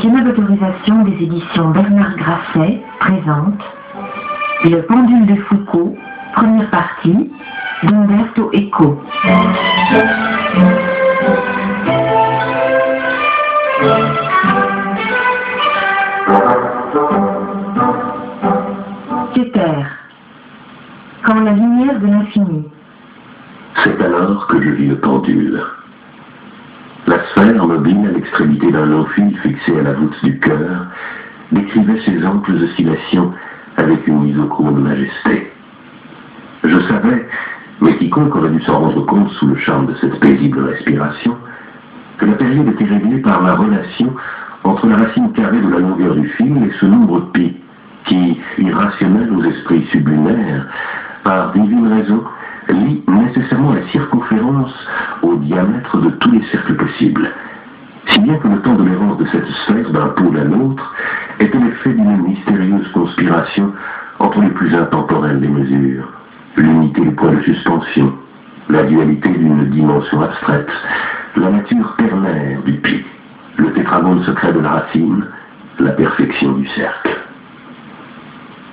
Schéma d'autorisation des éditions Bernard Grasset présente Le pendule de Foucault, première partie, d'Umberto Eco. Keter, quand la lumière de l'infini. C'est alors que je vis le pendule. La sphère, mobile à l'extrémité d'un long fil fixé à la voûte du cœur, décrivait ses amples oscillations avec une isochrone majesté. Je savais, mais quiconque aurait dû s'en rendre compte sous le charme de cette paisible respiration, que la période était réglée par la relation entre la racine carrée de la longueur du fil et ce nombre pi, qui, irrationnel aux esprits sublimaires, par divine raison, lie nécessairement la circonférence au diamètre de tous les cercles possibles, si bien que le temps de l'errance de cette sphère d'un pôle à l'autre était l'effet d'une mystérieuse conspiration entre les plus intemporelles des mesures, l'unité des points de suspension, la dualité d'une dimension abstraite, la nature ternaire du pi, le tétragonde secret de la racine, la perfection du cercle.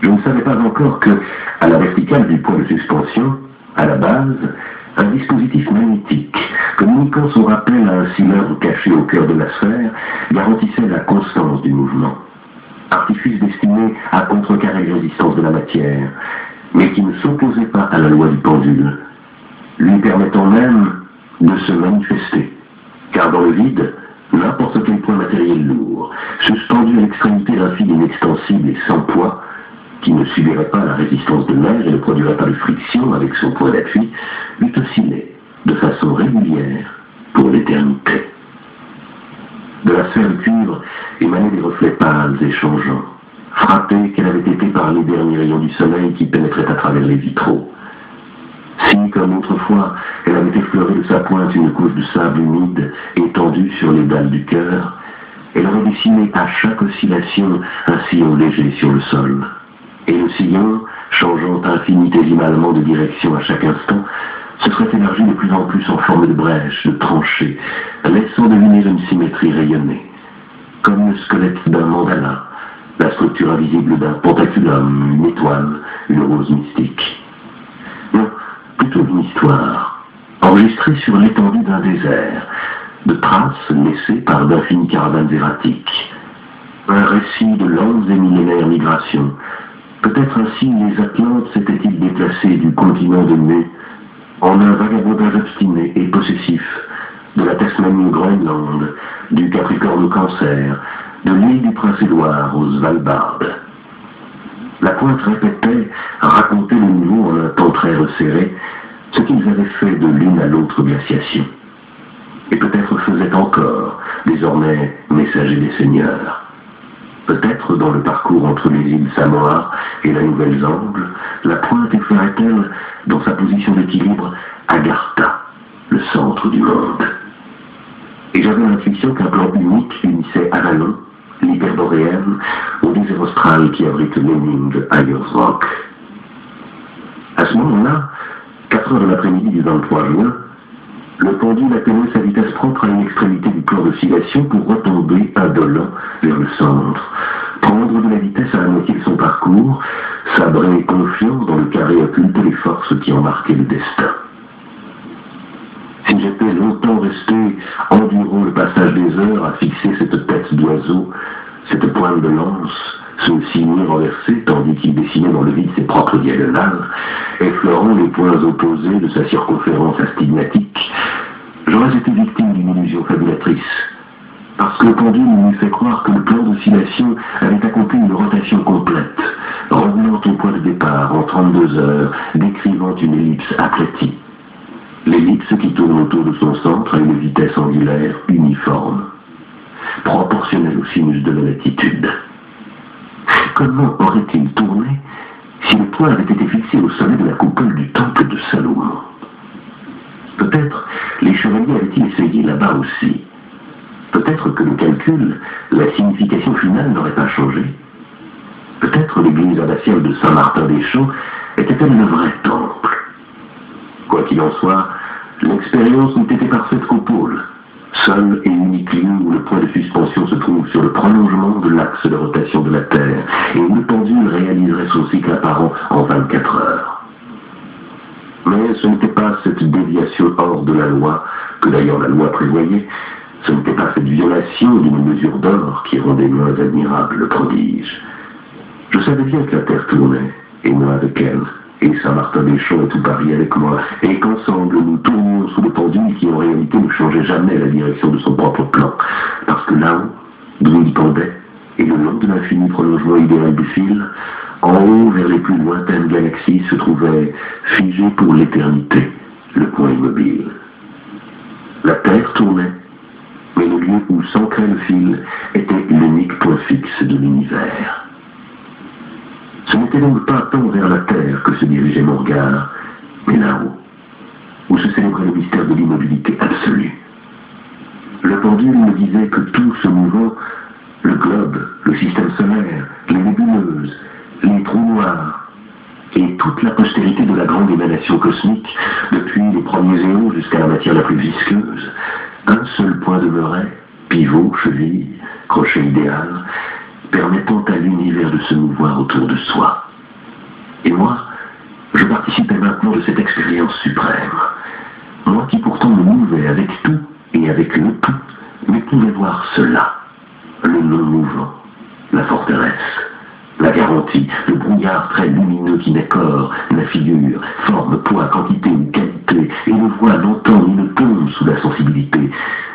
Je ne savais pas encore que, à la verticale du point de suspension, à la base, un dispositif magnétique, communiquant son rappel à un cylindre caché au cœur de la sphère, garantissait la constance du mouvement. Artifice destiné à contrecarrer les résistances de la matière, mais qui ne s'opposait pas à la loi du pendule, lui permettant même de se manifester. Car dans le vide, n'importe quel point matériel lourd, suspendu à l'extrémité d'un fil inextensible et sans poids, qui ne subirait pas la résistance de l'air et ne produirait pas de friction avec son point d'appui, eût oscillé de façon régulière pour l'éternité. De la sphère de cuivre émanaient des reflets pâles et changeants, frappés qu'elle avait été par les derniers rayons du soleil qui pénétraient à travers les vitraux. Si, comme autrefois, elle avait effleuré de sa pointe une couche de sable humide étendue sur les dalles du cœur, elle aurait dessiné à chaque oscillation un sillon léger sur le sol. Et le sillon, changeant infinitésimalement de direction à chaque instant, se serait élargi de plus en plus en forme de brèche, de tranchée, laissant deviner une symétrie rayonnée, comme le squelette d'un mandala, la structure invisible d'un pentaculum, une étoile, une rose mystique. Non, plutôt une histoire, enregistrée sur l'étendue d'un désert, de traces laissées par d'infinies caravanes erratiques, un récit de longues et millénaires migrations. Peut-être ainsi les Atlantes s'étaient-ils déplacés du continent de Mu en un vagabondage obstiné et possessif de la Tasmanie au Groenland, du Capricorne au Cancer, de l'île du Prince-Édouard au Svalbard. La pointe répétait, racontait de nouveau en un temps très resserré, ce qu'ils avaient fait de l'une à l'autre glaciation. Et peut-être faisaient encore, désormais messagers des seigneurs. Peut-être dans le parcours entre les îles Samoa et la Nouvelle-Zélande, la pointe effleurait-elle, dans sa position d'équilibre, Agartha, le centre du monde. Et j'avais l'intuition qu'un plan unique unissait Avalon, l'hyperboréenne, au désert austral qui abrite l'énigme de Ayers Rock. À ce moment-là, 4 heures de l'après-midi du 23 juin, le pendule atténuait sa vitesse propre à une extrémité du plan d'oscillation pour retomber indolent vers le centre, prendre de la vitesse à la moitié de son parcours, sabrer confiant dans le carré occulte les forces qui en marquaient le destin. Si j'étais longtemps resté, endurant le passage des heures, à fixer cette tête d'oiseau, cette pointe de lance, ce signe renversé, tandis qu'il dessinait dans le vide ses propres diagonales, effleurant les points opposés de sa circonférence astigmatique, j'aurais été victime d'une illusion fabulatrice, parce que le pendule m'eût fait croire que le plan d'oscillation avait accompli une rotation complète, revenant au point de départ en 32 heures, décrivant une ellipse aplatie. L'ellipse qui tourne autour de son centre à une vitesse angulaire uniforme, proportionnelle au sinus de la latitude. Comment aurait-il tourné si le point avait été fixé au sommet de la coupole du temple de Salomon? Peut-être les chevaliers avaient-ils essayé là-bas aussi. Peut-être que le calcul, la signification finale n'aurait pas changé. Peut-être l'église abbatiale de Saint-Martin-des-Champs était-elle le vrai temple. Quoi qu'il en soit, l'expérience n'eût été parfaite qu'au pôle, seul et unique lieu où le point de suspension se trouve sur le prolongement de l'axe de rotation de la Terre, et où le pendule réaliserait son cycle apparent en 24 heures. Mais ce n'était pas cette déviation hors de la loi, que d'ailleurs la loi prévoyait, ce n'était pas cette violation d'une mesure d'or qui rendait moins admirable le prodige. Je savais bien que la Terre tournait, et moi avec elle, et Saint-Martin-des-Champs et tout Paris avec moi, et qu'ensemble nous tournions sous le pendule qui en réalité ne changeait jamais la direction de son propre plan, parce que là-haut, d'où il pendait, et le long de l'infini prolongement idéal du fil, en haut vers les plus lointaines galaxies se trouvait, figé pour l'éternité, le point immobile. La Terre tournait, mais le lieu où s'ancrait le fil était l'unique point fixe de l'univers. Ce n'était donc pas tant vers la Terre que se dirigeait mon regard, mais là-haut, où se célébrait le mystère de l'immobilité absolue. Le pendule me disait que tout ce mouvant, le globe, le système solaire, les nébuleuses, les trous noirs, et toute la postérité de la grande émanation cosmique, depuis les premiers éons jusqu'à la matière la plus visqueuse, un seul point demeurait, pivot, cheville, crochet idéal, permettant à l'univers de se mouvoir autour de soi. Et moi, je participais maintenant de cette expérience suprême. Moi qui pourtant me mouvais avec tout et avec le tout, mais pouvais voir cela, le non-mouvant, la forteresse, la garantie, le brouillard très lumineux qui n'est corps, n'a figure, forme, poids, quantité ou qualité, et ne voit, n'entend ni ne tombe sous la sensibilité,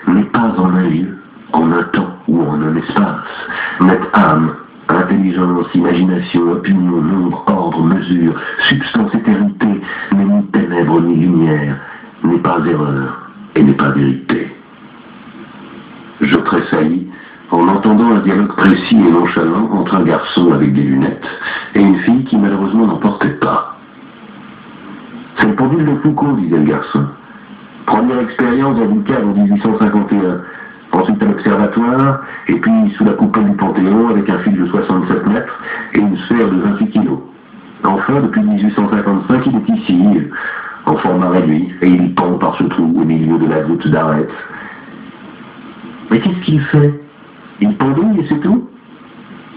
n'est pas en un lieu, en un temps ou en un espace, n'est âme, intelligence, imagination, opinion, nombre, ordre, mesure, substance, éternité, n'est ni ténèbres ni lumière, n'est pas erreur et n'est pas vérité. Je tressaillis en entendant un dialogue précis et nonchalant entre un garçon avec des lunettes et une fille qui malheureusement n'en portait pas. « C'est le pendule de Foucault, disait le garçon. Première expérience dans une cave en 1851. Ensuite à l'observatoire, et puis sous la coupole du Panthéon avec un fil de 67 mètres et une sphère de 28 kilos. Enfin, depuis 1855, il est ici, en format réduit, et il pend par ce trou au milieu de la voûte d'arête. Mais qu'est-ce qu'il fait? Il pendouille et c'est tout.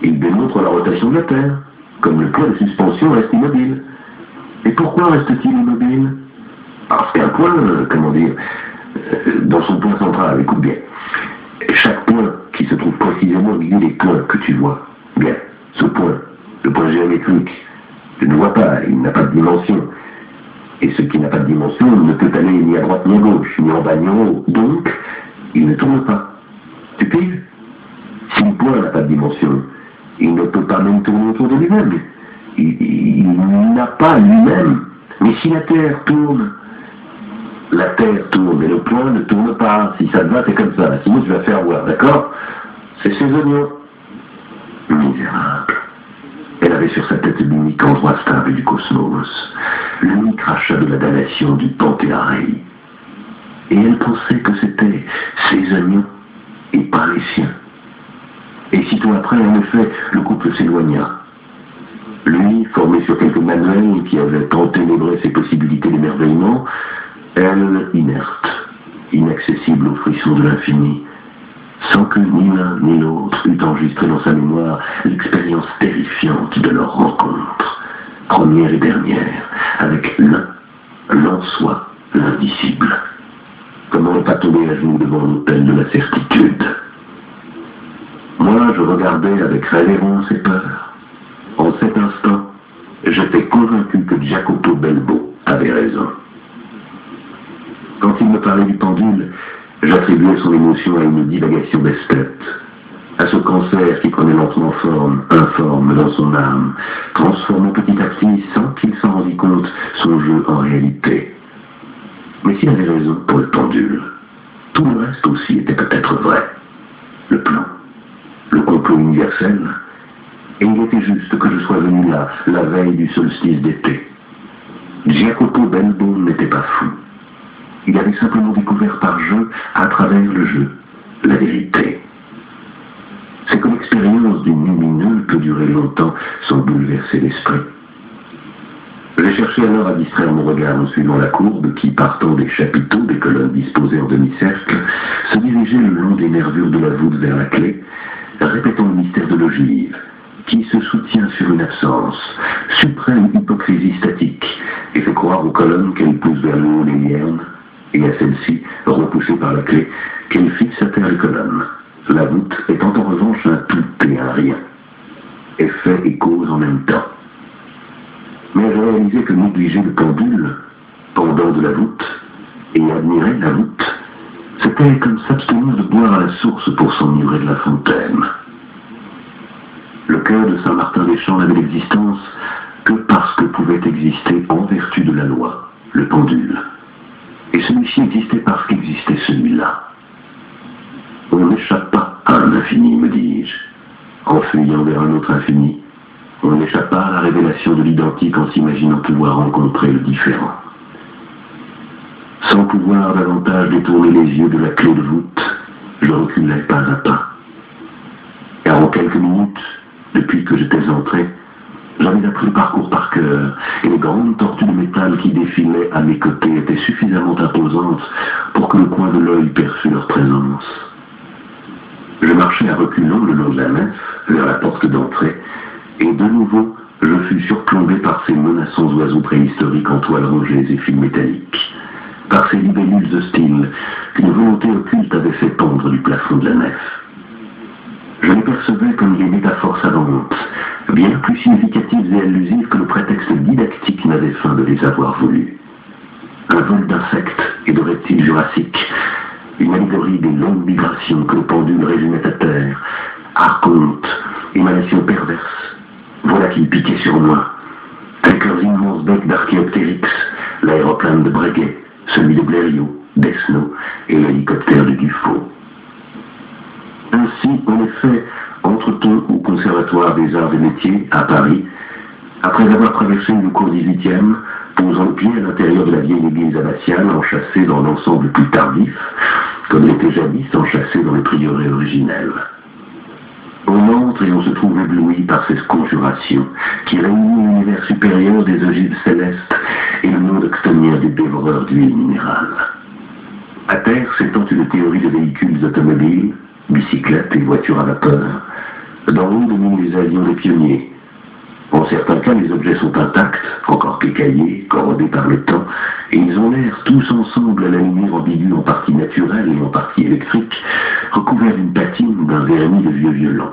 Il démontre la rotation de la Terre, comme le point de suspension reste immobile. Et pourquoi reste-t-il immobile? Parce qu'un point, dans son point central, écoute bien, chaque point qui se trouve précisément au milieu des points que tu vois, bien, ce point, le point géométrique, tu ne vois pas, il n'a pas de dimension. Et ce qui n'a pas de dimension ne peut aller ni à droite ni à gauche, ni en bas ni en haut. Donc, il ne tourne pas. Tu piges? Si le point n'a pas de dimension, il ne peut pas même tourner autour de lui-même. Il n'a pas lui-même. Mais si la Terre tourne, la Terre tourne, mais le point ne tourne pas. Si ça te va, c'est comme ça. Sinon, tu vas faire voir, d'accord? C'est ces oignons. Misérable. Elle avait sur sa tête l'unique endroit stable du cosmos, l'unique rachat de la damnation du Panthéarei. Et elle pensait que c'était ses oignons et pas les siens. Et sitôt après, en effet, le couple s'éloigna. Lui, formé sur quelques manuels qui avaient enténébré ses possibilités d'émerveillement, elle, inerte, inaccessible aux frissons de l'infini, sans que ni l'un ni l'autre eût enregistré dans sa mémoire l'expérience terrifiante de leur rencontre, première et dernière, avec l'en soi, l'indicible. Comment ne pas tomber à genoux devant l'autel de la certitude? Moi, je regardais avec révérence et peur. En cet instant, j'étais convaincu que Jacopo Belbo avait raison. Quand il me parlait du pendule, j'attribuais son émotion à une divagation d'esthète, à ce cancer qui prenait lentement forme, informe dans son âme, transformant petit à petit, sans qu'il s'en rendît compte, son jeu en réalité. Mais s'il avait raison pour le pendule, tout le reste aussi était peut-être vrai. Le plan, le complot universel, et il était juste que je sois venu là, la veille du solstice d'été. Jacopo Belbo n'était pas fou. Il avait simplement découvert par jeu, à travers le jeu, la vérité. C'est que l'expérience du lumineux peut durer longtemps sans bouleverser l'esprit. J'ai cherché alors à distraire mon regard en suivant la courbe qui, partant des chapiteaux des colonnes disposées en demi-cercle, se dirigeait le long des nervures de la voûte vers la clé, répétant le mystère de l'ogive, qui se soutient sur une absence, suprême hypocrisie statique, et fait croire aux colonnes qu'elles poussent vers le haut les liernes, et à celles-ci, repoussées par la clé, qu'elles fixent à terre les colonnes, la voûte étant en revanche un tout et un rien, effet et cause en même temps. Mais j'ai réalisé que négliger le pendule, pendant de la voûte, et admirer la voûte, c'était comme s'abstenir de boire à la source pour s'enivrer de la fontaine. Le cœur de Saint-Martin-des-Champs n'avait l'existence que parce que pouvait exister en vertu de la loi, le pendule. Et celui-ci existait parce qu'existait celui-là. On n'échappe pas à un infini, me dis-je, en fuyant vers un autre infini. On n'échappe pas à la révélation de l'identique en s'imaginant pouvoir rencontrer le différent. Sans pouvoir davantage détourner les yeux de la clé de voûte, je reculais pas à pas. Car en quelques minutes, depuis que j'étais entré, j'avais appris le parcours par cœur, et les grandes tortues de métal qui défilaient à mes côtés étaient suffisamment imposantes pour que le coin de l'œil perçût leur présence. Je marchais à reculons le long de la nef, vers la porte d'entrée, et de nouveau, je fus surplombé par ces menaçants oiseaux préhistoriques en toiles rongées et fils métalliques, par ces libellules hostiles qu'une volonté occulte avait fait pendre du plafond de la nef. Je les percevais comme des métaphores savantes, bien plus significatives et allusives que le prétexte didactique n'avait feint de les avoir voulu. Un vol d'insectes et de reptiles jurassiques, une allégorie des longues migrations que le pendule résumait à terre, archonte, émanation perverse, voilà qu'ils piquaient sur moi, avec leurs immenses becs d'Archéoptérix, l'aéroplane de Breguet, celui de Blériot, d'Esnault et l'hélicoptère de Dufaux. Ainsi, en effet, entre-temps au Conservatoire des Arts et Métiers, à Paris, après avoir traversé une cour 18e, posant le pied à l'intérieur de la vieille église abbatiale, enchâssée dans l'ensemble plus tardif, comme l'était jadis enchâssée dans les prieurés originels. On entre et on se trouve ébloui par ces conjurations, qui réunissent l'univers supérieur des ogives célestes et le monde octonien des dévoreurs d'huile minérale. À terre s'étend une théorie de véhicules automobiles, bicyclettes et voitures à vapeur. Dans l'eau dominent les avions des pionniers. En certains cas, les objets sont intacts, encore écaillés, corrodés par le temps, et ils ont l'air tous ensemble à la lumière ambiguë en partie naturelle et en partie électrique, recouverts d'une patine, d'un vernis de vieux violons.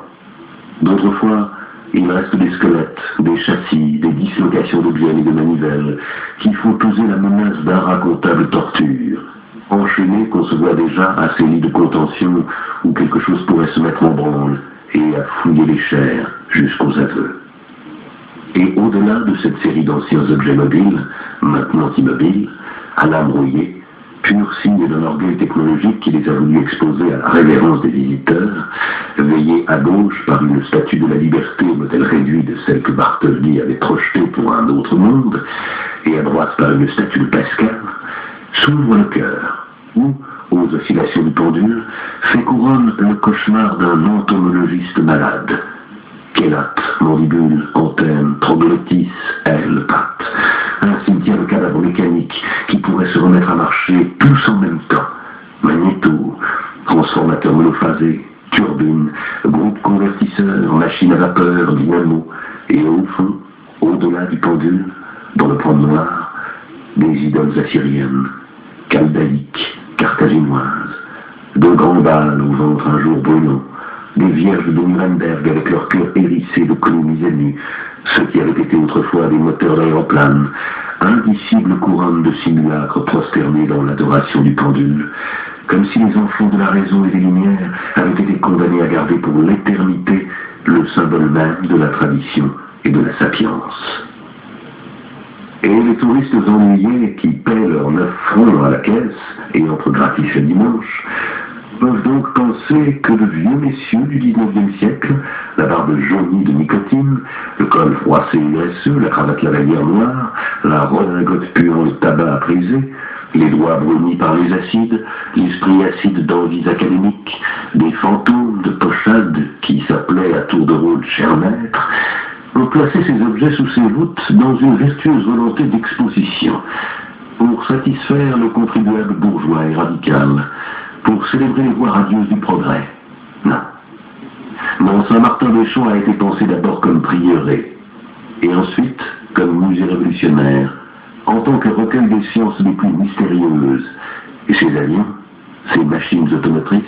D'autres fois, il reste des squelettes, des châssis, des dislocations de bielles et de manivelles, qui font peser la menace d'inracontables tortures. Enchaînés qu'on se voit déjà à ces lits de contention où quelque chose pourrait se mettre en branle et à fouiller les chairs jusqu'aux aveux. Et au-delà de cette série d'anciens objets mobiles, maintenant immobiles, à l'âme rouillée, pur signe d'un orgueil technologique qui les a voulu exposer à la révérence des visiteurs, veillés à gauche par une statue de la liberté au modèle réduit de celle que Bartholdi avait projetée pour un autre monde, et à droite par une statue de Pascal, s'ouvre le cœur, où, aux oscillations du pendule, fait couronne le cauchemar d'un entomologiste malade. Kélate, mandibule, antenne, troglodytis, ailes, pattes, un cimetière de cadavres mécaniques qui pourraient se remettre à marcher tous en même temps. Magnéto, transformateur monophasé, turbine, groupe convertisseur, machine à vapeur, dynamo, et au fond, au-delà du pendule, dans le point noir, des idoles assyriennes, chaldéiques, carthaginoises, de grands bals au ventre un jour brûlant, des vierges de Nuremberg avec leur cœur hérissé de colonies émues, ceux qui avaient été autrefois des moteurs d'aéroplanes, indicibles couronnes de simulacres prosternés dans l'adoration du pendule, comme si les enfants de la raison et des lumières avaient été condamnés à garder pour l'éternité le symbole même de la tradition et de la sapience. Et les touristes ennuyés qui paient leurs 9 francs à la caisse et entrent gratis le dimanche, peuvent donc penser que de vieux messieurs du 19e siècle, la barbe jaunie de nicotine, le col froissé USE, la cravate lavalière noire, la redingote puant le tabac à priser, les doigts brunis par les acides, l'esprit acide d'envies académiques, des fantômes de pochade qui s'appelaient à tour de rôle cher maître, On plaçait ces objets sous ces voûtes dans une vertueuse volonté d'exposition, pour satisfaire le contribuable bourgeois et radical, pour célébrer les voies radieuses du progrès. Non. Non, Saint-Martin-des-Champs a été pensé d'abord comme prieuré, et ensuite comme musée révolutionnaire, en tant que recueil des sciences les plus mystérieuses. Et ces avions, ces machines automotrices,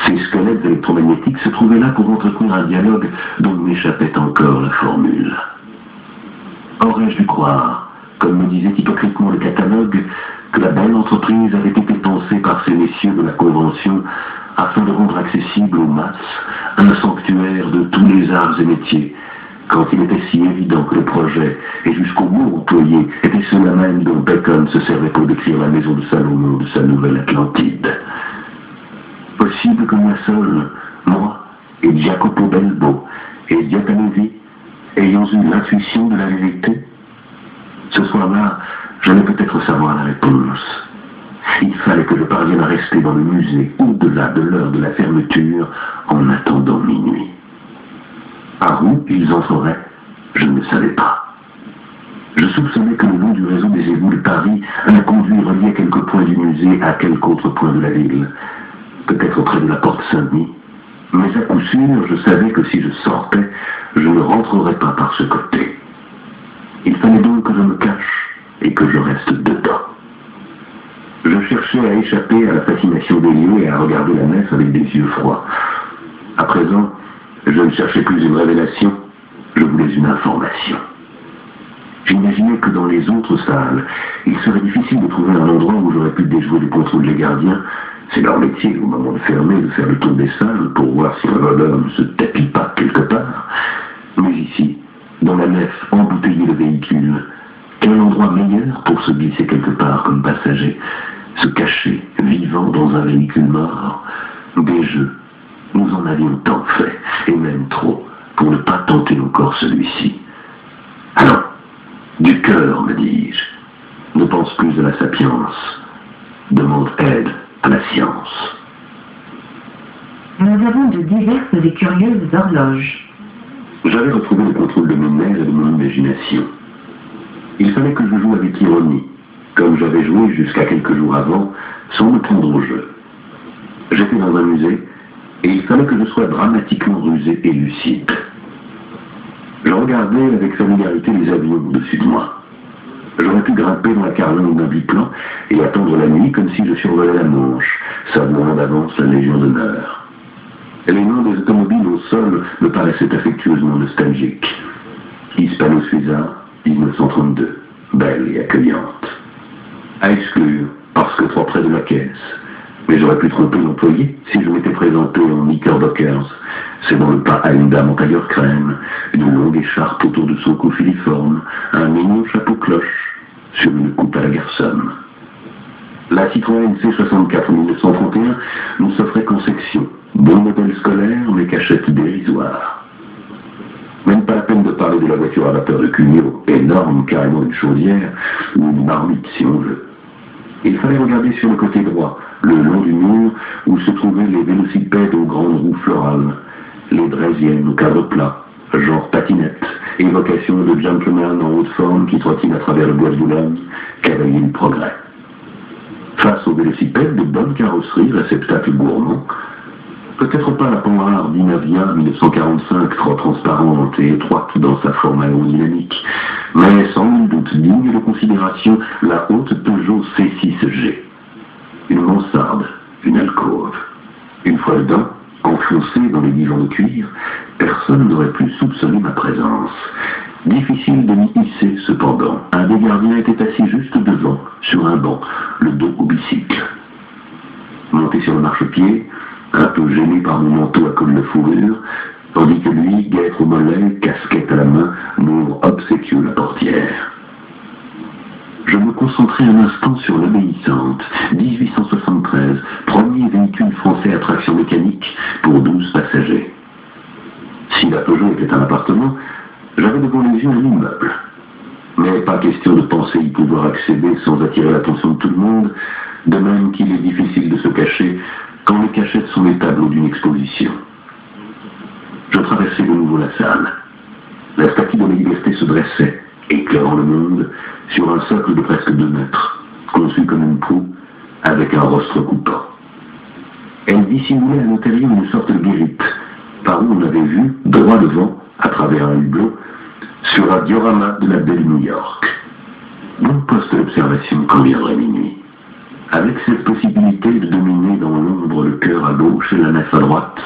ces squelettes électromagnétiques se trouvaient là pour entretenir un dialogue dont m'échappait encore la formule. Aurais-je dû croire, comme me disait hypocritement le catalogue, que la belle entreprise avait été pensée par ces messieurs de la Convention afin de rendre accessible aux masses un sanctuaire de tous les arts et métiers, quand il était si évident que le projet, et jusqu'au mot employé, était ceux-là même dont Bacon se servait pour décrire la maison de Salomon de sa nouvelle Atlantide. Possible que moi seul, moi et Jacopo Belbo et Diatanovi ayons eu l'intuition de la vérité? Ce soir-là, j'allais peut-être savoir la réponse. Il fallait que je parvienne à rester dans le musée au-delà de l'heure de la fermeture en attendant minuit. Par où ils entreraient, je ne le savais pas. Je soupçonnais que le long du réseau des égouts de Paris, un conduit reliait quelques points du musée à quelque autre point de la ville, peut-être près de la porte Saint-Denis, mais à coup sûr, je savais que si je sortais, je ne rentrerais pas par ce côté. Il fallait donc que je me cache et que je reste dedans. Je cherchais à échapper à la fascination des lieux et à regarder la nef avec des yeux froids. À présent, je ne cherchais plus une révélation, je voulais une information. J'imaginais que dans les autres salles, il serait difficile de trouver un endroit où j'aurais pu déjouer les contrôles des gardiens. C'est leur métier, au moment de fermer, de faire le tour des salles pour voir si un voleur ne se tapit pas quelque part. Mais ici, dans la nef embouteillée de véhicules, quel endroit meilleur pour se glisser quelque part comme passager, se cacher, vivant dans un véhicule mort? Des jeux, nous en avions tant fait, et même trop, pour ne pas tenter encore celui-ci. Alors, du cœur, me dis-je, ne pense plus à la sapience, demande aide à la science. Nous avons de diverses et curieuses horloges. J'avais retrouvé le contrôle de mes nerfs et de mon imagination. Il fallait que je joue avec ironie, comme j'avais joué jusqu'à quelques jours avant, sans me prendre au jeu. J'étais dans un musée, et il fallait que je sois dramatiquement rusé et lucide. Je regardais avec familiarité les avions au-dessus de moi. J'aurais pu grimper dans la carlingue d'un biplan et attendre la nuit comme si je survolais la Manche, saluant d'avance la Légion d'honneur. Les noms des automobiles au sol me paraissaient affectueusement nostalgiques. Hispano-Suiza, 1932, belle et accueillante. À exclure, parce que trop près de la caisse. Mais j'aurais pu tromper l'employé si je m'étais présenté en knickerbockers. C'est dans le pas à une dame en tailleur crème, une longue écharpe autour de son cou filiforme, un mignon chapeau cloche, sur une coupe à la Garçonne. La Citroën C64 1931 nous s'offrait qu'en section, bon modèle scolaire, mais cachette dérisoire. Même pas la peine de parler de la voiture à vapeur de Cugnot, énorme, carrément une chaudière, ou une marmite si on veut. Il fallait regarder sur le côté droit, le long du mur, où se trouvaient les vélocipèdes aux grandes roues florales, les draisiennes au cadre plat, genre patinette, évocation de gentleman en haute forme qui trottine à travers le bois de Boulogne, cavalier du progrès. Face aux vélocipèdes de bonne carrosserie, réceptacle gourmand, peut-être pas la Panhard Dinavia 1945 trop transparente et étroite dans sa forme aérodynamique, mais sans nul doute digne de considération la haute Peugeot C6G. Une mansarde, une alcôve. Une fois dedans, enfoncé dans les divans de cuir, personne n'aurait pu soupçonner ma présence. Difficile de m'y hisser cependant. Un des gardiens était assis juste devant, sur un banc, le dos au bicycle. Monté sur le marchepied, un peu gêné par mon manteau à col de fourrure, tandis que lui, guêtre au mollet, casquette à la main, m'ouvre obséquieux la portière. Je me concentrai un instant sur l'Obéissante, 1873, premier véhicule français à traction mécanique pour 12 passagers. Si la Peugeot était un appartement, j'avais devant les yeux un immeuble. Mais pas question de penser y pouvoir accéder sans attirer l'attention de tout le monde, de même qu'il est difficile de se cacher quand les cachettes sont les tableaux d'une exposition. Je traversai de nouveau la salle. La statue de la liberté se dressait, éclairant le monde, sur un socle de presque 2 mètres, conçu comme une proue, avec un rostre coupant. Elle dissimulait à l'intérieur une sorte de guérite, par où on avait vu, droit devant, à travers un hublot, sur un diorama de la baie de New York. Bon poste d'observation quand viendrait minuit. Avec cette possibilité de dominer dans l'ombre le cœur à gauche et la nef à droite,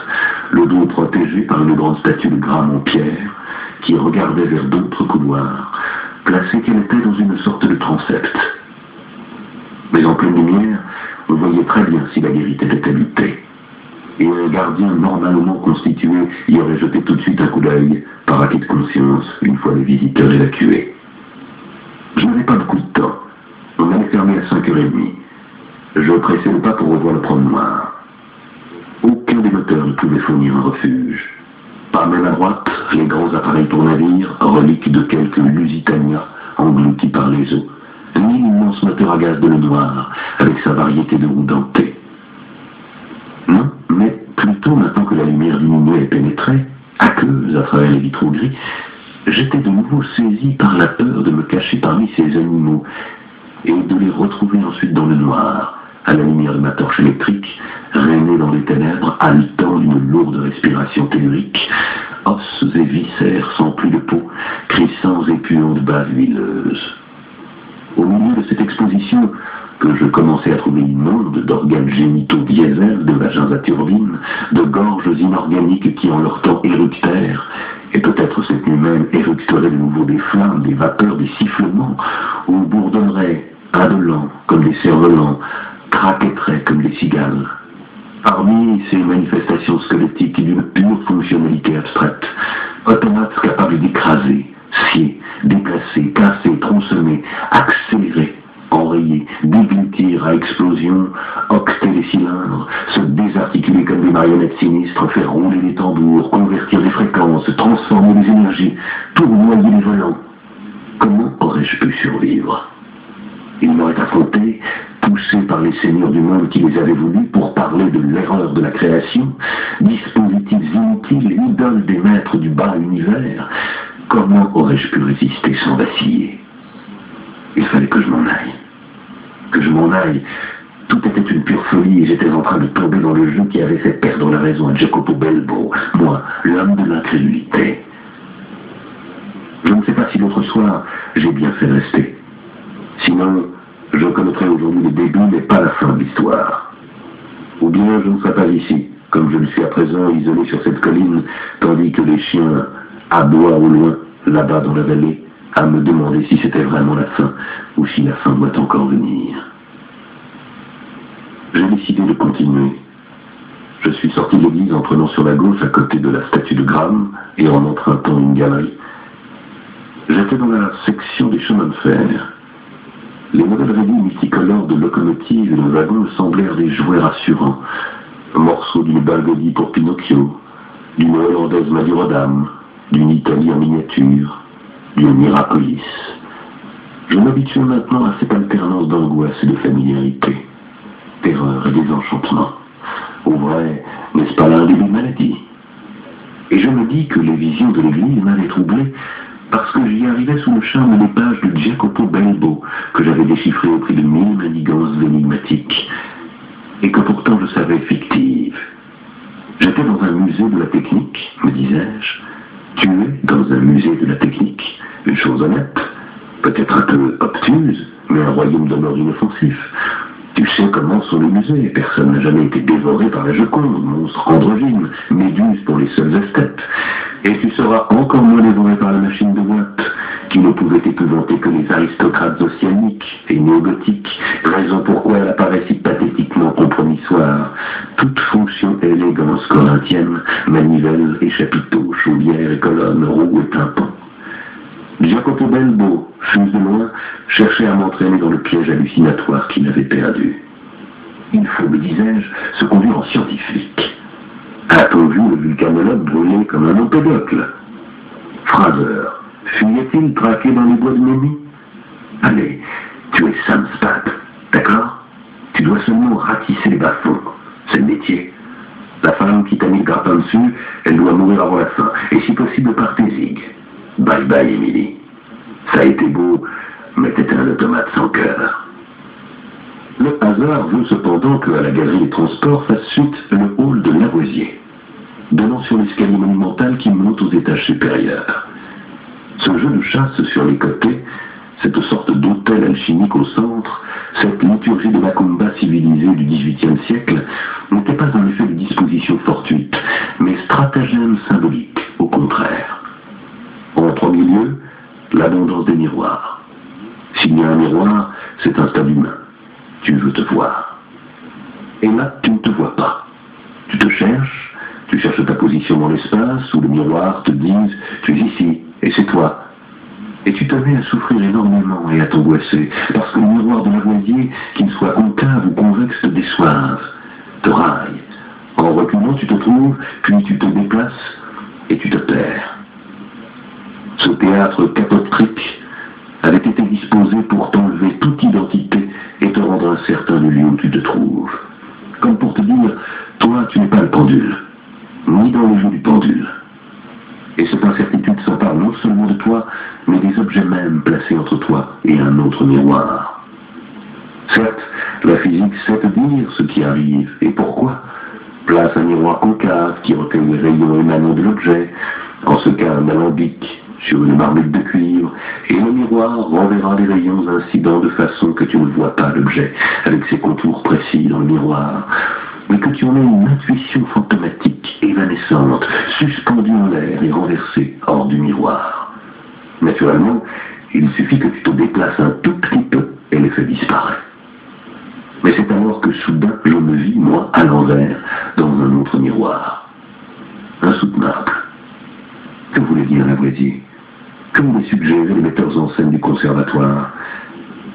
le dos protégé par une grande statue de Graham en pierre, qui regardait vers d'autres couloirs, placée qu'elle était dans une sorte de transept. Mais en pleine lumière, on voyait très bien si la guérite était habitée. Et un gardien normalement constitué y aurait jeté tout de suite un coup d'œil, par acquis de conscience, une fois les visiteurs évacués. Je n'avais pas beaucoup de temps. On allait fermer à 5h30. Je pressais le pas pour revoir le promeneur. Aucun des moteurs ne pouvait fournir un refuge. Pas même à droite, les grands appareils pour navire, reliques de quelques Lusitania, engloutis par les eaux, ni l'immense moteur à gaz de Lenoir, avec sa variété de roues dentées. Non, mais plutôt maintenant que la lumière diminuait et pénétrait, aqueuse à travers les vitraux gris, j'étais de nouveau saisi par la peur de me cacher parmi ces animaux et de les retrouver ensuite dans le noir, à la lumière de ma torche électrique, régner dans les ténèbres, haletant d'une lourde respiration tellurique, os et viscères sans plus de peau, crissants et puants de bave huileuse. Au milieu de cette exposition, que je commençais à trouver immonde, d'organes génitaux diesel, de vagins à turbine, de gorges inorganiques qui en leur temps éructèrent, et peut-être cette nuit même éructeraient de nouveau des flammes, des vapeurs, des sifflements, ou bourdonneraient, indolents comme des cerfs-volants, craquetteraient comme des cigales. Parmi ces manifestations squelettiques d'une pure fonctionnalité abstraite, automates capables d'écraser, scier, déplacer, casser, tronçonner, accélérer, enrayer, déglutir à explosion, octer les cylindres, se désarticuler comme des marionnettes sinistres, faire rouler les tambours, convertir les fréquences, transformer les énergies, tournoyer les volants. Comment aurais-je pu survivre? Ils m'auraient affronté, poussés par les seigneurs du monde qui les avaient voulus pour parler de l'erreur de la création, dispositifs inutiles, idoles des maîtres du bas univers. Comment aurais-je pu résister sans vaciller? Il fallait que je m'en aille. Que je m'en aille. Tout était une pure folie et j'étais en train de tomber dans le jeu qui avait fait perdre la raison à Jacopo Belbo, moi, l'homme de l'incrédulité. Je ne sais pas si l'autre soir, j'ai bien fait rester. Sinon, je connaîtrais aujourd'hui le début, mais pas la fin de l'histoire. Ou bien je ne serais pas ici, comme je le suis à présent, isolé sur cette colline, tandis que les chiens aboient au loin, là-bas dans la vallée, à me demander si c'était vraiment la fin, ou si la fin doit encore venir. J'ai décidé de continuer. Je suis sorti de l'église en prenant sur la gauche à côté de la statue de Graham et en empruntant une galerie. J'étais dans la section des chemins de fer. Les modèles réduits multicolores de locomotives et de wagons semblèrent des jouets rassurants. Un morceau d'une Balgodie pour Pinocchio, d'une hollandaise Madurodam, d'une Italie en miniature, d'une Mirapolis. Je m'habitue maintenant à cette alternance d'angoisse et de familiarité, terreur et désenchantement. Au vrai, n'est-ce pas l'un des deux maladies? Et je me dis que les visions de l'église m'avaient troublé parce que j'y arrivais sous le charme des pages de Jacopo Belbo, que j'avais déchiffrées au prix de 1000 manigances énigmatiques, et que pourtant je savais fictives. J'étais dans un musée de la technique, me disais-je. Tu es dans un musée de la technique, une chose honnête, peut-être un peu obtuse, mais un royaume d'honneur inoffensif. Tu sais comment sont les musées, personne n'a jamais été dévoré par la Joconde, monstre androgyne, méduse pour les seuls esthètes. Et tu seras encore moins dévoré par la machine de Watt, qui ne pouvait épouvanter que les aristocrates ossianiques et néogothiques, raison pourquoi elle apparaît si pathétiquement compromissoire. Toute fonction et élégance corinthienne, manivelle et chapiteaux, chaudière et colonnes, roues et tympans. Jacopo Belbo, fut de loin, cherchait à m'entraîner dans le piège hallucinatoire qu'il avait perdu. Il faut, me disais-je, se conduire en scientifique. A-t-on vu le vulcanologue brûler comme un empédocle? Fraser, fuyait-il traqué dans les bois de Ménie? Allez, tu es Sam Spade, d'accord? Tu dois seulement ratisser les bas-fonds, c'est le métier. La femme qui t'a mis le grappin dessus, elle doit mourir avant la fin, et si possible par tes zigues. Bye bye, Émilie. Ça a été beau, mais t'étais un automate sans cœur. Le hasard veut cependant qu'à la galerie des transports fasse suite le hall de Lavoisier, donnant sur l'escalier monumental qui monte aux étages supérieurs. Ce jeu de chasse sur les côtés, cette sorte d'hôtel alchimique au centre, cette liturgie de macumba civilisée du XVIIIe siècle, n'était pas un effet de disposition fortuite, mais stratagème symbolique, au contraire. En premier lieu, l'abondance des miroirs. S'il y a un miroir, c'est un stade humain. Tu veux te voir. Et là, tu ne te vois pas. Tu te cherches, tu cherches ta position dans l'espace, où le miroir te dise « tu es ici, et c'est toi ». Et tu te mets à souffrir énormément et à t'angoisser, parce que le miroir de Lavoisier, qu'il soit concave ou convexe, te déçoive, te raille. En reculant, tu te trouves, puis tu te déplaces, et tu te perds. Ce théâtre capotrique avait été disposé pour t'enlever toute identité et te rendre incertain du lieu où tu te trouves. Comme pour te dire, toi, tu n'es pas le pendule, ni dans le jeu du pendule. Et cette incertitude s'empare non seulement de toi, mais des objets mêmes placés entre toi et un autre miroir. Certes, la physique sait te dire ce qui arrive et pourquoi. Place un miroir concave qui recueille les rayons émanant de l'objet, en ce cas un alambic sur une marmite de cuivre, et le miroir renverra les rayons incidents de façon que tu ne vois pas l'objet, avec ses contours précis dans le miroir, mais que tu en aies une intuition fantomatique, évanescente, suspendue en l'air et renversée hors du miroir. Naturellement, il suffit que tu te déplaces un tout petit peu et l'effet disparaît. Mais c'est alors que soudain je me vis, moi, à l'envers, dans un autre miroir. Insoutenable. Que voulait dire Lavoisier? Que voulaient suggérer les metteurs en scène du conservatoire?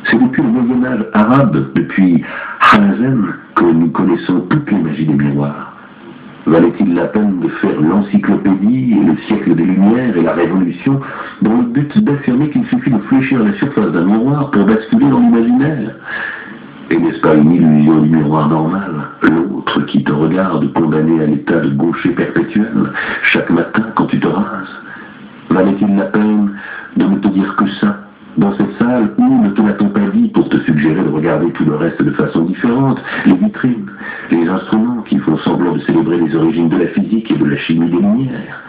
C'est depuis le Moyen-Âge arabe, depuis Halazen, que nous connaissons toutes les magies des miroirs. Valait-il la peine de faire l'encyclopédie et le siècle des Lumières et la Révolution dans le but d'affirmer qu'il suffit de fléchir la surface d'un miroir pour basculer dans l'imaginaire? Et n'est-ce pas une illusion du miroir normal, l'autre qui te regarde condamné à l'état de gaucher perpétuel, chaque matin quand tu te rases? Valait-il la peine de ne te dire que ça, dans cette salle où ne te l'a-t-on pas dit pour te suggérer de regarder tout le reste de façon différente, les vitrines, les instruments qui font semblant de célébrer les origines de la physique et de la chimie des lumières,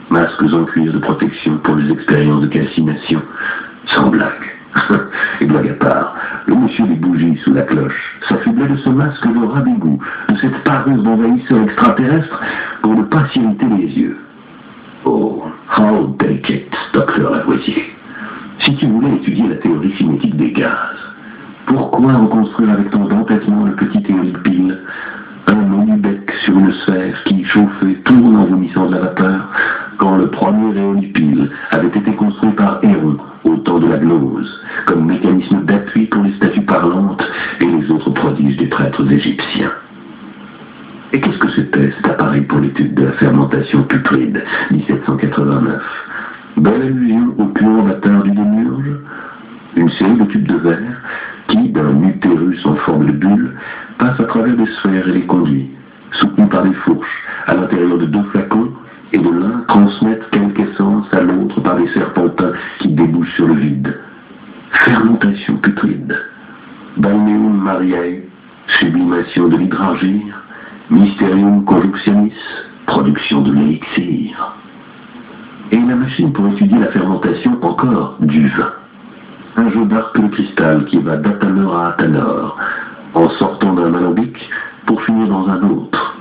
masques en cuir de protection pour les expériences de calcination, sans blague. Et blague à part, le monsieur des bougies sous la cloche s'affublait de ce masque de rabigout, de cette parure d'envahisseur extraterrestre pour ne pas s'irriter les yeux. Oh, how delicate, docteur Lavoisier. Si tu voulais étudier la théorie cinétique des gaz, pourquoi reconstruire avec ton entêtement le petit éolique pile, un menu-bec sur une sphère qui, chauffée, tourne en vomissant de la vapeur, quand le premier éolique pile avait été construit par Héron au temps de la gnose, comme mécanisme d'appui pour les statues parlantes et les autres prodiges des prêtres égyptiens? Et qu'est-ce que c'était cet appareil pour l'étude de la fermentation putride, 1789? Belle allusion au puant bâtard du démiurge? Une série de tubes de verre qui, d'un utérus en forme de bulle, passe à travers des sphères et les conduits, soutenus par des fourches, à l'intérieur de deux flacons, et de l'un transmettent quelque essence à l'autre par des serpentins qui débouchent sur le vide. Fermentation putride. Balneum Mariae, sublimation de l'hydrargire, Mysterium conjunctionis, production de l'élixir. Et la machine pour étudier la fermentation encore du vin. Un jeu d'arc de cristal qui va d'Athanor à Athanor, en sortant d'un alambic pour finir dans un autre.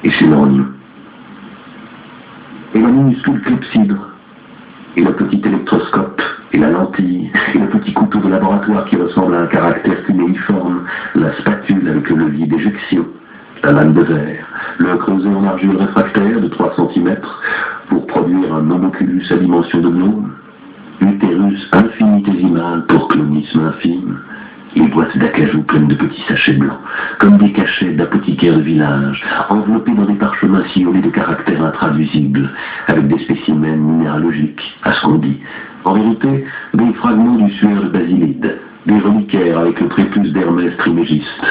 Et c'est l'ennui. Et la minuscule clepsydre, et le petit électroscope, et la lentille, et le petit couteau de laboratoire qui ressemble à un caractère cunéiforme, la spatule avec le levier d'éjection, la lame de verre, le creuset en argile réfractaire de 3 cm pour produire un homoculus à dimension de gnome, l'utérus infinitésimal pour clonisme infime, les boîtes d'acajou pleines de petits sachets blancs, comme des cachets d'apothicaires de village, enveloppés dans des parchemins sillonnés de caractères intraduisibles, avec des spécimens minéralogiques, à ce qu'on dit. En vérité, des fragments du suaire de Basilide, des reliquaires avec le prépuce d'Hermès Trimégiste,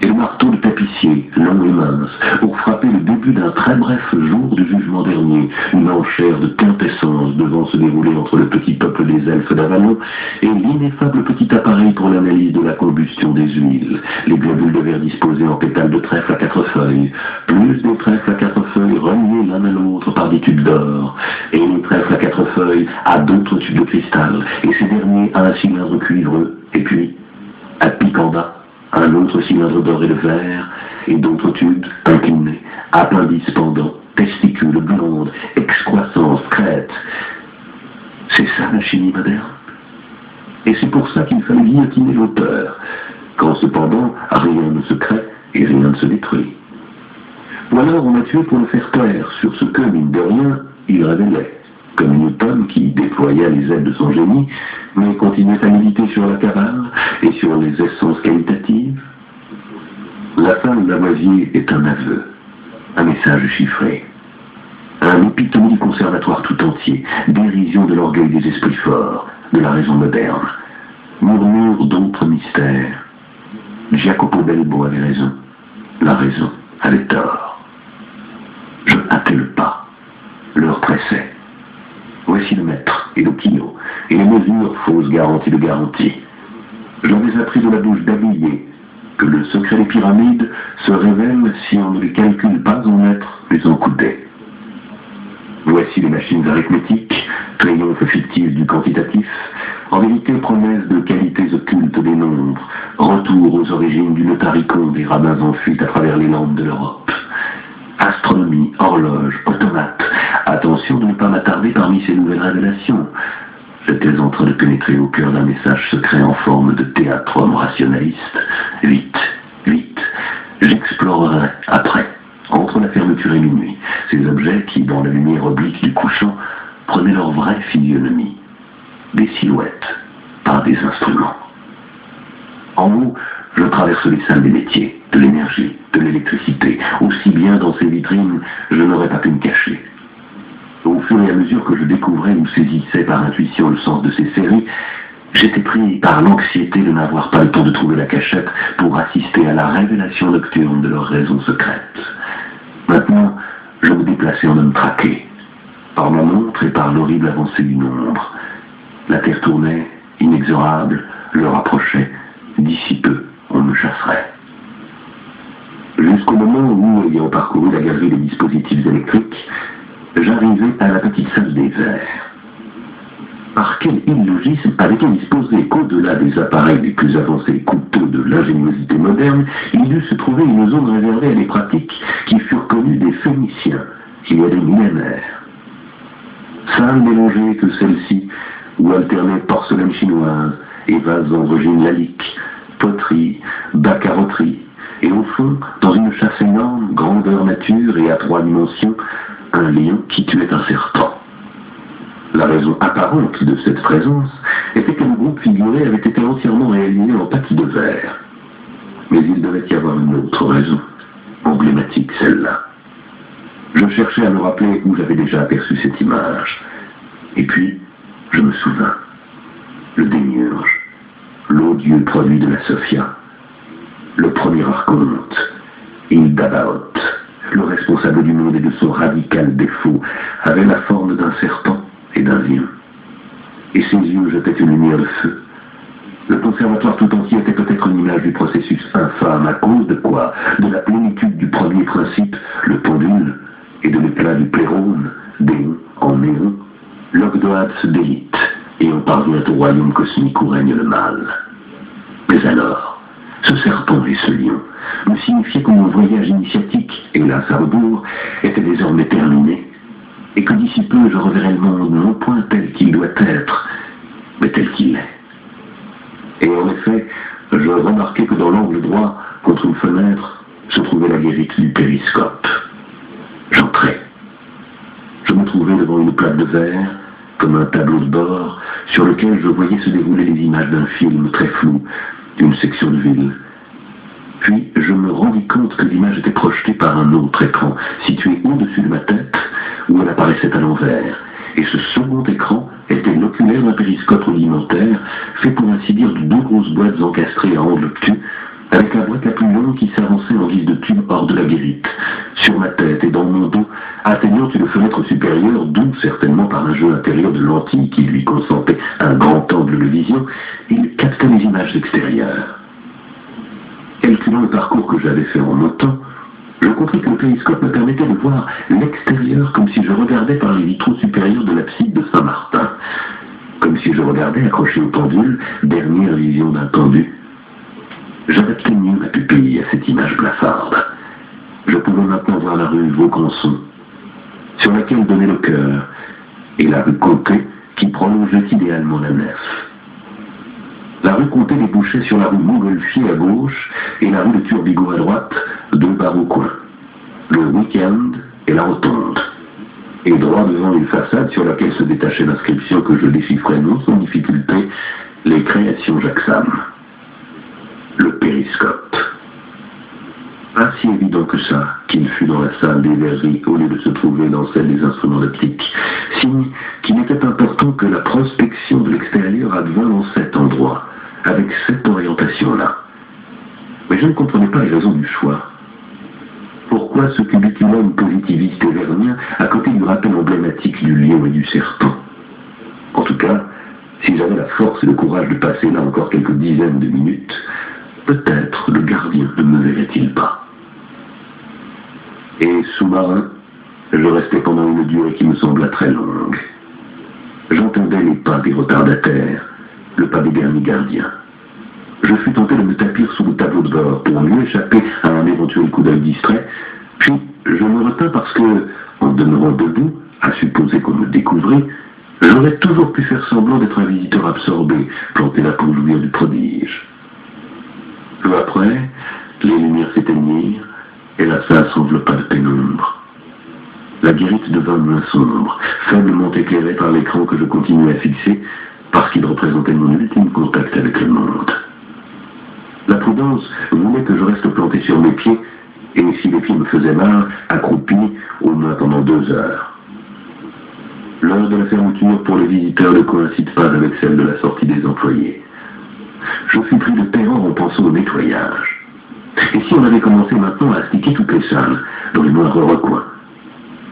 et le marteau de tapissier, long et mince, pour frapper le début d'un très bref jour du jugement dernier, une enchère de quintessence devant se dérouler entre le petit peuple des elfes d'Avalon et l'ineffable petit appareil pour l'analyse de la combustion des huiles, les globules de verre disposés en pétales de trèfle à 4 feuilles, plus des trèfles à 4 feuilles reliés l'un à l'autre par des tubes d'or, et les trèfles à 4 feuilles à d'autres tubes de cristal, et ces derniers à un cylindre cuivreux, et puis, à pic en bas, un autre cylindre d'or et de verre, et d'autres tubes inclinés, appendices pendants, testicules, glandes, excroissance, crête. C'est ça la chimie moderne. Et c'est pour ça qu'il fallait guillotiner l'auteur, quand cependant rien ne se crée et rien ne se détruit. Ou alors on l'a tué pour le faire taire sur ce que, mine de rien, il révélait, comme Newton qui déploya les ailes de son génie, mais continuait à méditer sur la cabale et sur les essences qualitatives. La fin de Lavoisier est un aveu, un message chiffré, un épitomie du conservatoire tout entier, dérision de l'orgueil des esprits forts, de la raison moderne, murmure d'autres mystères. Jacopo Belbo avait raison, la raison avait tort. Je hâtais le pas, l'heure pressait. Voici le mètre et le kilo, et les mesures, fausses garanties de garantie. J'en ai appris de la bouche d'Habillé que le secret des pyramides se révèle si on ne les calcule pas en mètres, mais en coudées. Voici les machines arithmétiques, triomphe fictif du quantitatif, en vérité promesse de qualités occultes des nombres, retour aux origines du notaricon des rabbins en fuite à travers les landes de l'Europe. Astronomie, horloge, automate, attention de ne pas m'attarder parmi ces nouvelles révélations. J'étais en train de pénétrer au cœur d'un message secret en forme de théâtre homme rationaliste. Vite, vite, j'explorerai après, entre la fermeture et minuit, ces objets qui, dans la lumière oblique du couchant, prenaient leur vraie physionomie. Des silhouettes, par des instruments. En haut, je traverse les salles des métiers, de l'énergie, de l'électricité. Aussi bien dans ces vitrines, je n'aurais pas pu me cacher. Au fur et à mesure que je découvrais ou saisissais par intuition le sens de ces séries, j'étais pris par l'anxiété de n'avoir pas le temps de trouver la cachette pour assister à la révélation nocturne de leurs raisons secrètes. Maintenant, je me déplaçais en homme traqué, par ma montre et par l'horrible avancée du nombre. La terre tournait, inexorable, l'heure approchait. D'ici peu, on me chasserait. Jusqu'au moment où, ayant parcouru la galerie des dispositifs électriques, j'arrivais à la petite salle des verres. Par quel illogisme avait-on disposé qu'au-delà des appareils les plus avancés couteaux de l'ingéniosité moderne, il dut se trouver une zone réservée à des pratiques qui furent connues des Phéniciens, il y a des millénaires. Salle mélangée que celle-ci, où alternaient porcelaine chinoise et vases en régime lalique, poterie, bacaroterie, et au fond, dans une chasse énorme, grandeur nature et à 3 dimensions, un lion qui tuait un serpent. La raison apparente de cette présence était que le groupe figuré avait été entièrement réalisé en pâte de verre. Mais il devait y avoir une autre raison, emblématique celle-là. Je cherchais à me rappeler où j'avais déjà aperçu cette image. Et puis, je me souvins. Le démiurge, l'odieux produit de la Sophia, le premier archonte, Ildabaoth, le responsable du monde et de son radical défaut, avait la forme d'un serpent et d'un lion. Et ses yeux jetaient une lumière de feu. Le conservatoire tout entier était peut-être une image du processus infâme, à cause de quoi? De la plénitude du premier principe, le pendule, et de l'éclat du plérone, déon en néon, l'Ogdoad se délite, et on parvient au royaume cosmique où règne le mal. Mais alors, ce serpent et ce lion me signifiaient que mon voyage initiatique, hélas à rebours, était désormais terminé, et que d'ici peu je reverrai le monde non point tel qu'il doit être, mais tel qu'il est. Et en effet, je remarquai que dans l'angle droit, contre une fenêtre, se trouvait la guérite du périscope. J'entrai. Je me trouvais devant une plaque de verre, comme un tableau de bord, sur lequel je voyais se dérouler les images d'un film très flou, d'une section de ville. Puis je me rendis compte que l'image était projetée par un autre écran, situé au-dessus de ma tête, où elle apparaissait à l'envers. Et ce second écran était l'oculaire d'un périscope rudimentaire, fait pour ainsi dire de 2 grosses boîtes encastrées à angle obtus, avec la boîte la plus longue qui s'avançait en guise de tube hors de la guérite, sur ma tête et dans mon dos, atteignant une fenêtre supérieure, d'où, certainement par un jeu intérieur de lentilles qui lui consentait un grand angle de vision, il captait les images extérieures. Calculant le parcours que j'avais fait en montant, je compris que le périscope me permettait de voir l'extérieur comme si je regardais par les vitraux supérieurs de l'abside de Saint-Martin, comme si je regardais accroché au pendule, dernière vision d'un pendu. J'adaptais mieux ma pupille à cette image blafarde. Je pouvais maintenant voir la rue Vaucanson, sur laquelle donnait le cœur, et la rue Comté, qui prolongeait idéalement la nef. La rue Comté débouchait sur la rue Montgolfier à gauche et la rue de Turbigo à droite, deux bars au coin, le week-end et la rotonde. Et droit devant une façade sur laquelle se détachait l'inscription que je déchiffrais non sans difficulté, les créations Jacques Sam. Le périscope. Pas si évident que ça qu'il fut dans la salle des verreries au lieu de se trouver dans celle des instruments d'optique, signe qu'il était important que la prospection de l'extérieur advint dans cet endroit, avec cette orientation-là. Mais je ne comprenais pas les raisons du choix. Pourquoi ce cubiculum positiviste vernien à côté du rappel emblématique du lion et du serpent? En tout cas, si j'avais la force et le courage de passer là encore quelques dizaines de minutes, peut-être le gardien ne me verrait-il pas. Et sous-marin, je restais pendant une durée qui me sembla très longue. J'entendais les pas des retardataires, le pas des derniers gardiens. Je fus tenté de me tapir sous le tableau de bord pour mieux échapper à un éventuel coup d'œil distrait, puis je me retins parce que, en demeurant debout, à supposer qu'on me découvrit, j'aurais toujours pu faire semblant d'être un visiteur absorbé, planté là pour jouir du prodige. Peu après, les lumières s'éteignirent et la salle s'enveloppa de pénombre. La guérite devint moins sombre, faiblement éclairée par l'écran que je continuais à fixer, parce qu'il représentait mon ultime contact avec le monde. La prudence voulait que je reste planté sur mes pieds, et si les pieds me faisaient mal, accroupi au moins pendant 2 heures. L'heure de la fermeture pour les visiteurs ne coïncide pas avec celle de la sortie des employés. Je fus pris de terreur en pensant au nettoyage. Et si on avait commencé maintenant à astiquer toutes les salles, dans les moindres recoins?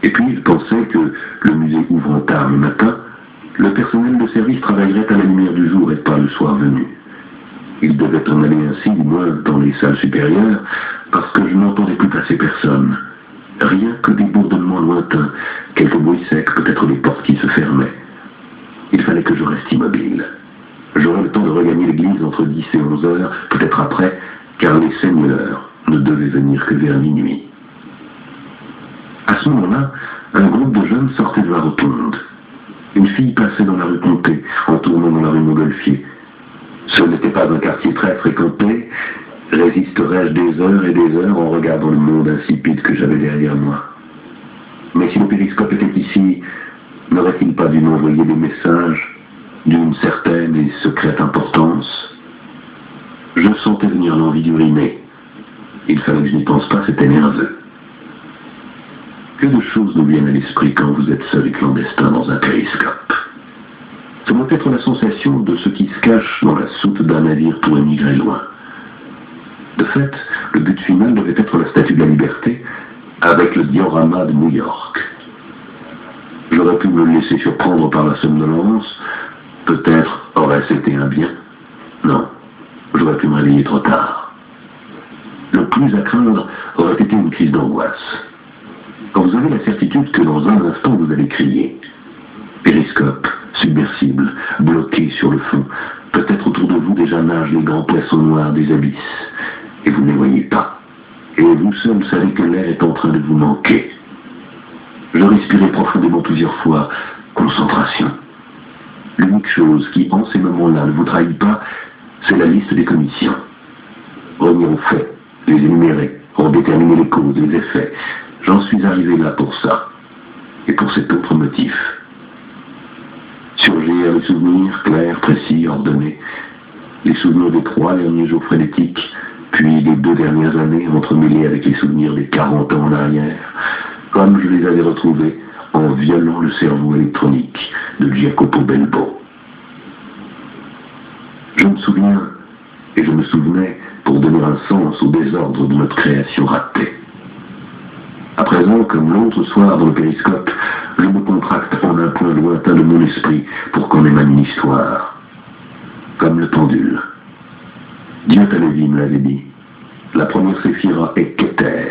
Et puis je pensais que, le musée ouvrant tard le matin, le personnel de service travaillerait à la lumière du jour et pas le soir venu. Il devait en aller ainsi, du moins dans les salles supérieures, parce que je n'entendais plus passer personne. Rien que des bourdonnements lointains, quelques bruits secs, peut-être des portes qui se fermaient. Il fallait que je reste immobile. J'aurais le temps de regagner l'église entre 10 et 11 heures, peut-être après, car les seigneurs ne devaient venir que vers minuit. À ce moment-là, un groupe de jeunes sortait de la rotonde. Une fille passait dans la rue Comté, en tournant dans la rue Montgolfier. Ce n'était pas un quartier très fréquenté, résisterais-je des heures et des heures en regardant le monde insipide que j'avais derrière moi. Mais si le périscope était ici, n'aurait-il pas dû m'envoyer des messages d'une certaine et secrète importance? Je sentais venir l'envie d'uriner. Il fallait que je n'y pense pas, c'était nerveux. Que de choses nous viennent à l'esprit quand vous êtes seul et clandestin dans un périscope. Ce doit être la sensation de ce qui se cache dans la soute d'un navire pour émigrer loin. De fait, le but final devait être la Statue de la Liberté avec le diorama de New York. J'aurais pu me laisser surprendre par la somnolence, peut-être aurait-ce été un bien. Non, j'aurais pu me réveiller trop tard. Le plus à craindre aurait été une crise d'angoisse. Quand vous avez la certitude que dans un instant vous allez crier, périscope, submersible, bloqué sur le fond, peut-être autour de vous déjà nagent les grands poissons noirs des abysses, et vous ne les voyez pas, et vous seul savez que l'air est en train de vous manquer. Je respirais profondément plusieurs fois, concentration. L'unique chose qui, en ces moments-là, ne vous trahit pas, c'est la liste des commissions. Revenir aux faits, les énumérer, en déterminer les causes, les effets. J'en suis arrivé là pour ça, et pour cet autre motif. Surgir les souvenirs clairs, précis, ordonnés, les souvenirs des 3 derniers jours frénétiques, puis les 2 dernières années entremêlés avec les souvenirs des 40 ans en arrière, comme je les avais retrouvés en violant le cerveau électronique de Jacopo Belbo. Je me souviens, et je me souvenais, pour donner un sens au désordre de notre création ratée. À présent, comme l'autre soir dans le périscope, je me contracte en un point lointain de mon esprit pour qu'on émane une histoire. Comme le pendule. Dieu-Talevi me l'avait dit. La première séphira est Keter,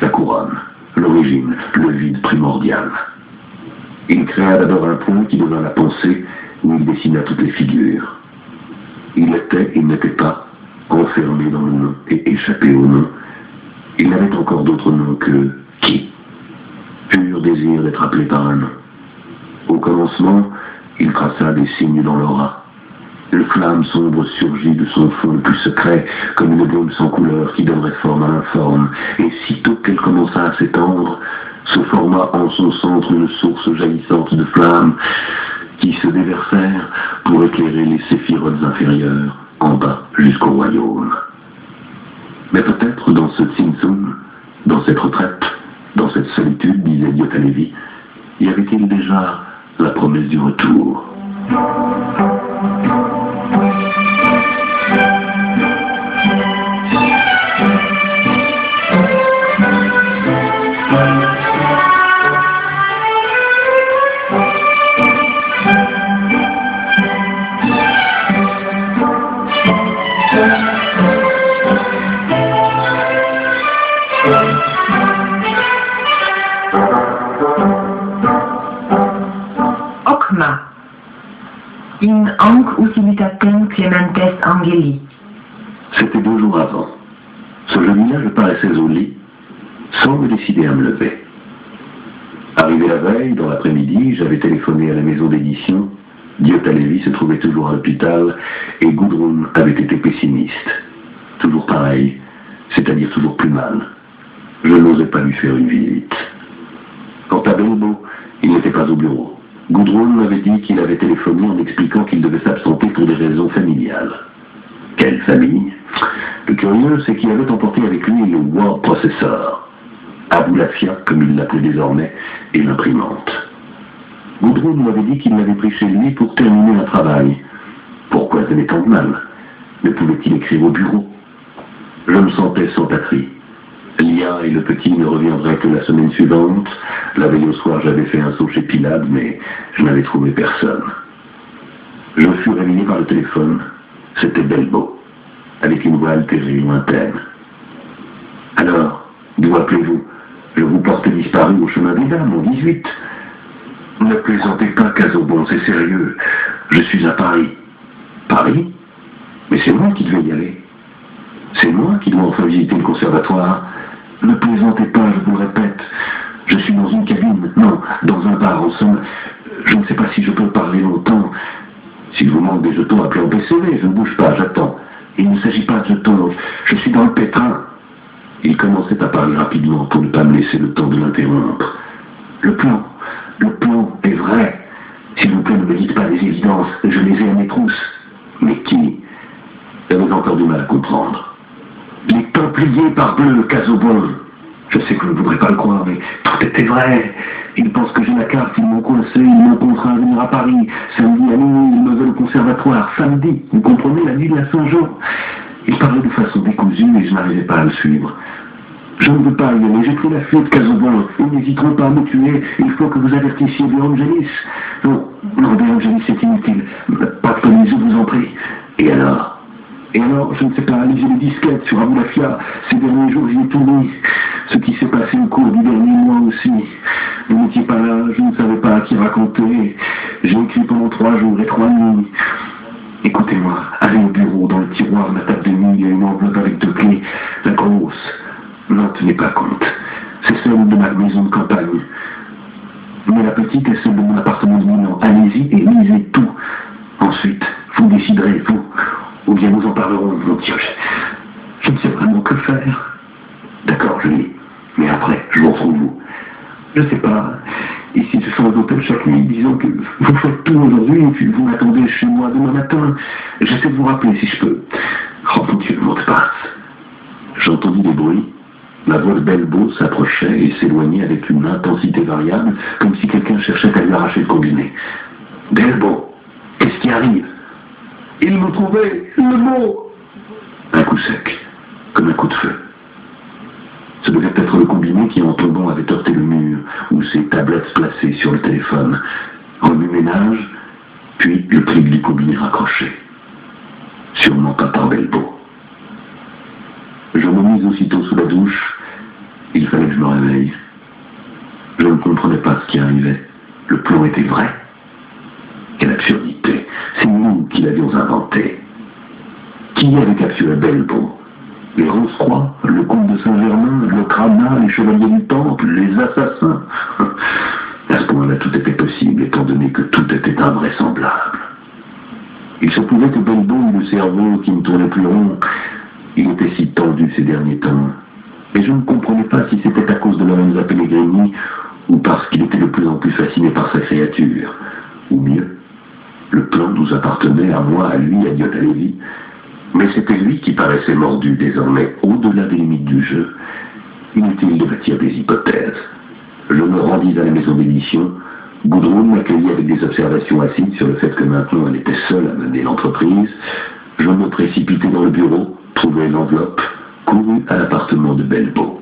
la couronne, l'origine, le vide primordial. Il créa d'abord un point qui devint la pensée, où il dessina toutes les figures. Il était, il n'était pas, enfermé dans le nom et échappé au nom. Il n'avait encore d'autre nom que qui. Pur désir d'être appelé par un nom. Au commencement, il traça des signes dans l'aura. Une flamme sombre surgit de son fond le plus secret, comme une brume sans couleur qui donnerait forme à l'informe, et sitôt qu'elle commença à s'étendre, se forma en son centre une source jaillissante de flammes qui se déversèrent pour éclairer les séphirotes inférieures, en bas jusqu'au royaume. Mais peut-être dans ce Tzimtzum, dans cette retraite, dans cette solitude, disait Dieu-Talevi, y avait-il déjà la promesse du retour. Okma. In hanc utilitatem Clementes Angeli. C'était 2 jours avant. Ce jeudi-là, je paraissais au lit, sans me décider à me lever. Arrivé la veille, dans l'après-midi, j'avais téléphoné à la maison d'édition. Dieu-Talevi se trouvait toujours à l'hôpital et Gudrun avait été pessimiste. Toujours pareil, c'est-à-dire toujours plus mal. Je n'osais pas lui faire une visite. Quant à Belbo, il n'était pas au bureau. Gudrun m'avait dit qu'il avait téléphoné en expliquant qu'il devait s'absenter pour des raisons familiales. Quelle famille? Le curieux, c'est qu'il avait emporté avec lui le Word Processor, Aboulafia, comme il l'appelait désormais, et l'imprimante. Gudrun m'avait dit qu'il l'avait pris chez lui pour terminer un travail. Pourquoi tenait tant de mal? Ne pouvait-il écrire au bureau? Je me sentais sans patrie. Lia et le petit ne reviendraient que la semaine suivante. La veille au soir, j'avais fait un saut chez Pilade, mais je n'avais trouvé personne. Je fus réveillé par le téléphone. C'était Belbo, avec une voix altérée et lointaine. Alors, d'où appelez-vous? Je vous porte disparu au chemin des dames, au 18. Ne plaisantez pas, Casaubon, c'est sérieux. Je suis à Paris. Paris? Mais c'est moi qui devais y aller. C'est moi qui dois enfin visiter le conservatoire. Ne plaisantez pas, je vous le répète. Je suis dans une cabine, non, dans un bar, en somme. Je ne sais pas si je peux parler longtemps. S'il vous manque des jetons, appelez en PCV, je ne bouge pas, j'attends. Il ne s'agit pas de jetons, je suis dans le pétrin. Il commençait à parler rapidement pour ne pas me laisser le temps de l'interrompre. Le plan est vrai. S'il vous plaît, ne me dites pas des évidences, je les ai à mes trousses. Mais qui? J'avais encore du mal à comprendre. Les Templiers, parbleu, Casaubon. Je sais que vous ne voudrez pas le croire, mais tout était vrai. Ils pensent que j'ai la carte, ils m'ont coincé, ils m'ont contraint à venir à Paris. Samedi à minuit, ils me veulent au conservatoire. Samedi, vous comprenez, la nuit de la Saint-Jean. Ils parlaient de façon décousue et je n'arrivais pas à le suivre. Je ne veux pas y aller, j'ai pris la fuite, Casaubon. Ils n'hésiteront pas à me tuer, il faut que vous avertissiez De Angelis. Non, De Angelis, c'est inutile. Pas de police, je vous en prie. Et alors, je ne sais pas, lisez les disquettes sur Aboulafia. Ces derniers jours, j'y ai tout mis. Ce qui s'est passé au cours du dernier mois aussi. Vous n'étiez pas là, je ne savais pas à qui raconter. J'ai écrit pendant 3 jours et 3 nuits. Écoutez-moi, allez au bureau, dans le tiroir de la table de nuit, il y a une enveloppe avec 2 clés. La grosse. N'en tenez pas compte. C'est celle de ma maison de campagne. Mais la petite est celle de mon appartement de Milan. Allez-y et lisez tout. Ensuite, vous déciderez, vous. Ou bien nous en parlerons, mon Dieu. Je ne sais vraiment que faire. D'accord, je lis. Mais après, je vous retrouve vous. Je ne sais pas. Ici, ce sont les hôtels chaque nuit, disons que vous faites tout aujourd'hui, et puis vous m'attendez chez moi demain matin. J'essaie de vous rappeler si je peux. Oh mon Dieu, le mot de passe. J'entendis des bruits. La voix de Belbo s'approchait et s'éloignait avec une intensité variable, comme si quelqu'un cherchait à lui arracher le combiné. Belbo, qu'est-ce qui arrive? Il me trouvait le mot. Un coup sec. comme un coup de feu. Ce devait être le combiné qui, en tombant, avait heurté le mur, ou ses tablettes placées sur le téléphone. Remue-ménage, puis le prix du combiné raccroché. Sûrement pas par Belbo. Je me mis aussitôt sous la douche. Il fallait que je me réveille. Je ne comprenais pas ce qui arrivait. Le plan était vrai. Quelle absurdité. C'est nous qui l'avions inventé. Qui avait capturé Belbo? Les Rose-Croix, le comte de Saint-Germain, le Crana, les chevaliers du Temple, les assassins. À ce point-là, tout était possible, étant donné que tout était invraisemblable. Il se pouvait que Belbo eût le cerveau qui ne tournait plus rond. Il était si tendu ces derniers temps. Et je ne comprenais pas si c'était à cause de Lorenza Pellegrini ou parce qu'il était de plus en plus fasciné par sa créature. Ou mieux, le plan nous appartenait à moi, à lui, à Diota Lévy. Mais c'était lui qui paraissait mordu désormais au-delà des limites du jeu. Inutile de bâtir des hypothèses. Je me rendis à la maison d'édition. Gudrun m'accueillit avec des observations acides sur le fait que maintenant elle était seule à mener l'entreprise. Je me précipitai dans le bureau, trouvai l'enveloppe, courus à l'appartement de Belbo.